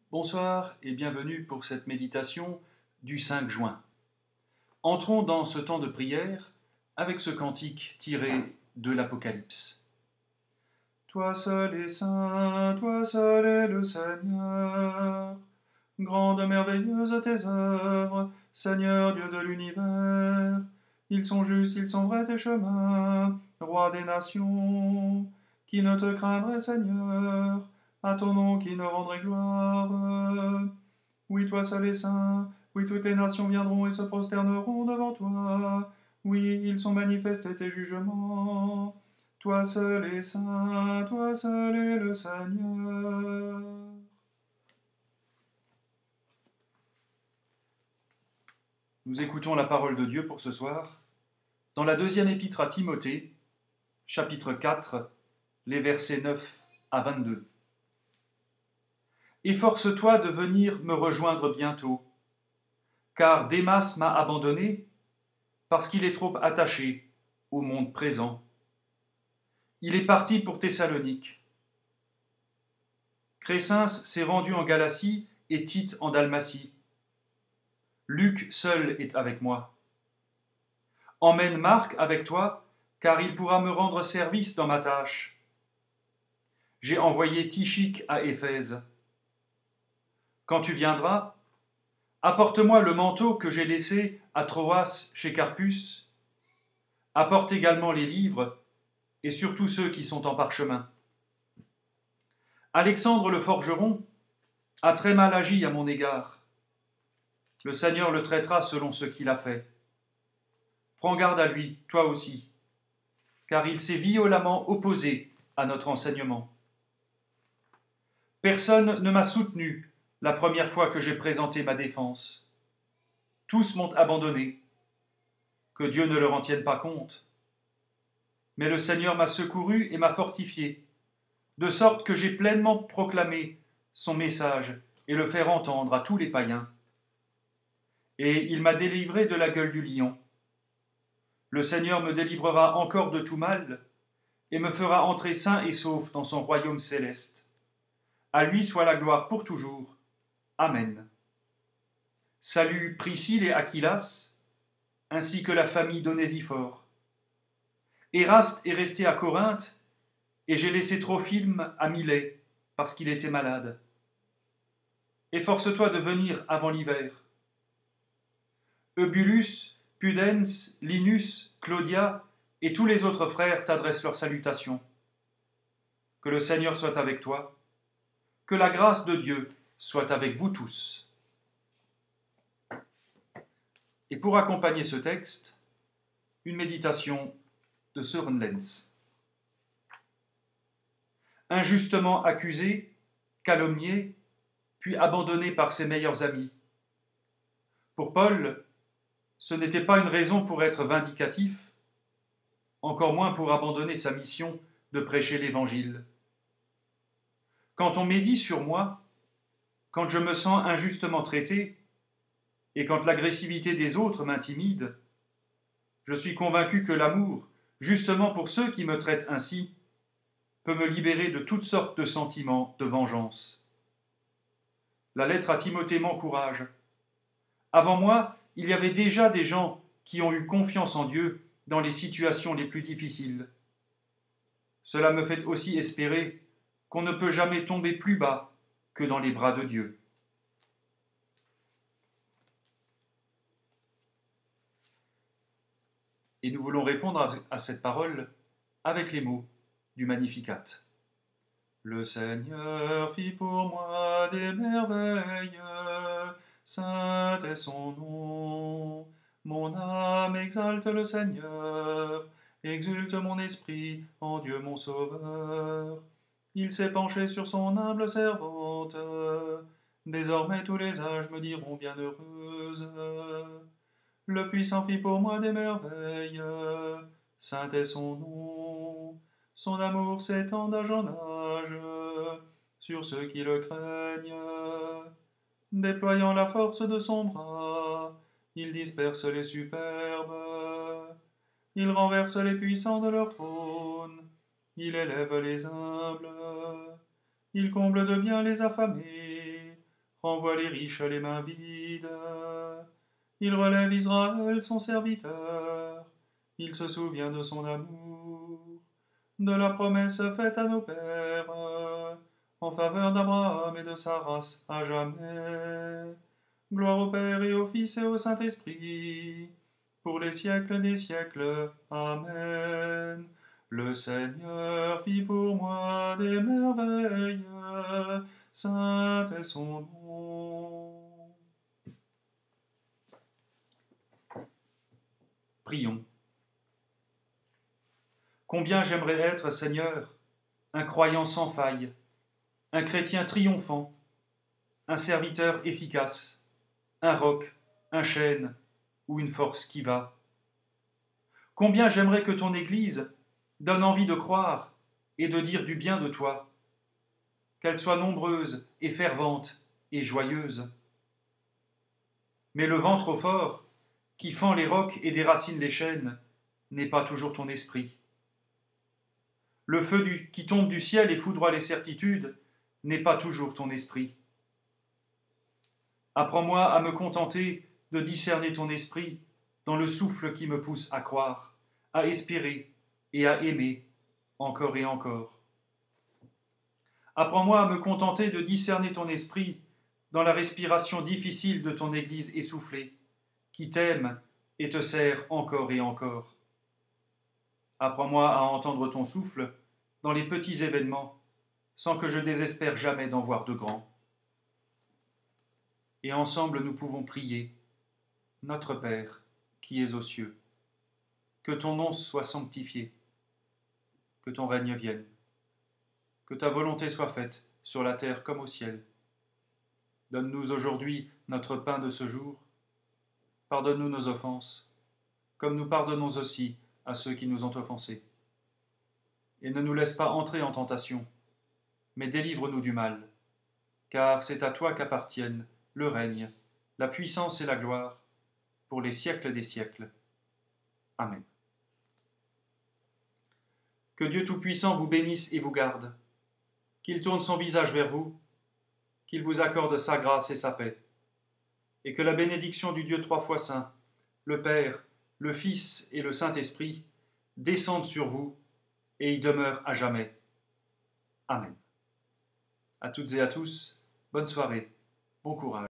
Bonsoir et bienvenue pour cette méditation du 5 juin. Entrons dans ce temps de prière avec ce cantique tiré de l'Apocalypse. Toi seul es saint, toi seul est le Seigneur. Grande merveilleuse tes œuvres, Seigneur Dieu de l'univers. Ils sont justes, ils sont vrais tes chemins, Roi des nations. Qui ne te craindrait, Seigneur, à ton nom qui ne rendrait gloire. Oui, toi seul es saint, oui, toutes les nations viendront et se prosterneront devant toi. Oui, ils sont manifestés tes jugements. Toi seul es saint, toi seul est le Seigneur. Nous écoutons la parole de Dieu pour ce soir, dans la deuxième épître à Timothée, chapitre 4, les versets 9 à 22. Efforce-toi de venir me rejoindre bientôt, car Démas m'a abandonné parce qu'il est trop attaché au monde présent. Il est parti pour Thessalonique. Crescens s'est rendu en Galatie et Tite en Dalmatie. Luc seul est avec moi. Emmène Marc avec toi, car il pourra me rendre service dans ma tâche. J'ai envoyé Tychik à Éphèse. Quand tu viendras, apporte-moi le manteau que j'ai laissé à Troas chez Carpus. Apporte également les livres, et surtout ceux qui sont en parchemin. Alexandre le forgeron a très mal agi à mon égard. Le Seigneur le traitera selon ce qu'il a fait. Prends garde à lui, toi aussi, car il s'est violemment opposé à notre enseignement. Personne ne m'a soutenu la première fois que j'ai présenté ma défense. Tous m'ont abandonné. Que Dieu ne leur en tienne pas compte. Mais le Seigneur m'a secouru et m'a fortifié, de sorte que j'ai pleinement proclamé son message et le faire entendre à tous les païens. Et il m'a délivré de la gueule du lion. Le Seigneur me délivrera encore de tout mal et me fera entrer sain et sauf dans son royaume céleste. À lui soit la gloire pour toujours. Amen. Salut Priscille et Aquilas, ainsi que la famille d'Onésiphore. Éraste est resté à Corinthe, et j'ai laissé Trophime à Milet, parce qu'il était malade. Efforce-toi de venir avant l'hiver. Eubulus, Pudens, Linus, Claudia et tous les autres frères t'adressent leurs salutations. Que le Seigneur soit avec toi, que la grâce de Dieu soit avec vous tous. Et pour accompagner ce texte, une méditation de Søren Lenz. Injustement accusé, calomnié, puis abandonné par ses meilleurs amis. Pour Paul, ce n'était pas une raison pour être vindicatif, encore moins pour abandonner sa mission de prêcher l'Évangile. Quand on médit sur moi, quand je me sens injustement traité, et quand l'agressivité des autres m'intimide, je suis convaincu que l'amour, justement pour ceux qui me traitent ainsi, peut me libérer de toutes sortes de sentiments de vengeance. La lettre à Timothée m'encourage. Avant moi, il y avait déjà des gens qui ont eu confiance en Dieu dans les situations les plus difficiles. Cela me fait aussi espérer qu'on ne peut jamais tomber plus bas que dans les bras de Dieu. Et nous voulons répondre à cette parole avec les mots du Magnificat. Le Seigneur fit pour moi des merveilles, saint est son nom. Mon âme exalte le Seigneur, exulte mon esprit en Dieu mon Sauveur. Il s'est penché sur son humble servante, désormais tous les âges me diront bienheureuse. Le puissant fit pour moi des merveilles, saint est son nom. Son amour s'étend d'âge en âge sur ceux qui le craignent. Déployant la force de son bras, il disperse les superbes. Il renverse les puissants de leur trône, il élève les humbles. Il comble de bien les affamés, renvoie les riches les mains vides. Il relève Israël, son serviteur. Il se souvient de son amour, de la promesse faite à nos pères, en faveur d'Abraham et de sa race à jamais. Gloire au Père et au Fils et au Saint-Esprit, pour les siècles des siècles. Amen. Le Seigneur fit pour moi des merveilles, saint est son nom. Prions. Combien j'aimerais être, Seigneur, un croyant sans faille, un chrétien triomphant, un serviteur efficace, un roc, un chêne ou une force qui va. Combien j'aimerais que ton Église donne envie de croire et de dire du bien de toi, qu'elle soit nombreuse et fervente et joyeuse. Mais le vent trop fort, qui fend les rocs et déracine les chênes, n'est pas toujours ton esprit. Le feu qui tombe du ciel et foudroie les certitudes n'est pas toujours ton esprit. Apprends-moi à me contenter de discerner ton esprit dans le souffle qui me pousse à croire, à espérer et à aimer encore et encore. Apprends-moi à me contenter de discerner ton esprit dans la respiration difficile de ton Église essoufflée, qui t'aime et te sert encore et encore. Apprends-moi à entendre ton souffle dans les petits événements, sans que je désespère jamais d'en voir de grands. Et ensemble nous pouvons prier, Notre Père, qui es aux cieux, que ton nom soit sanctifié, que ton règne vienne, que ta volonté soit faite sur la terre comme au ciel. Donne-nous aujourd'hui notre pain de ce jour. Pardonne-nous nos offenses, comme nous pardonnons aussi à ceux qui nous ont offensés. Et ne nous laisse pas entrer en tentation, mais délivre-nous du mal, car c'est à toi qu'appartiennent le règne, la puissance et la gloire, pour les siècles des siècles. Amen. Que Dieu Tout-Puissant vous bénisse et vous garde, qu'il tourne son visage vers vous, qu'il vous accorde sa grâce et sa paix, et que la bénédiction du Dieu trois fois saint, le Père, le Fils et le Saint-Esprit, descende sur vous et y demeure à jamais. Amen. À toutes et à tous, bonne soirée, bon courage.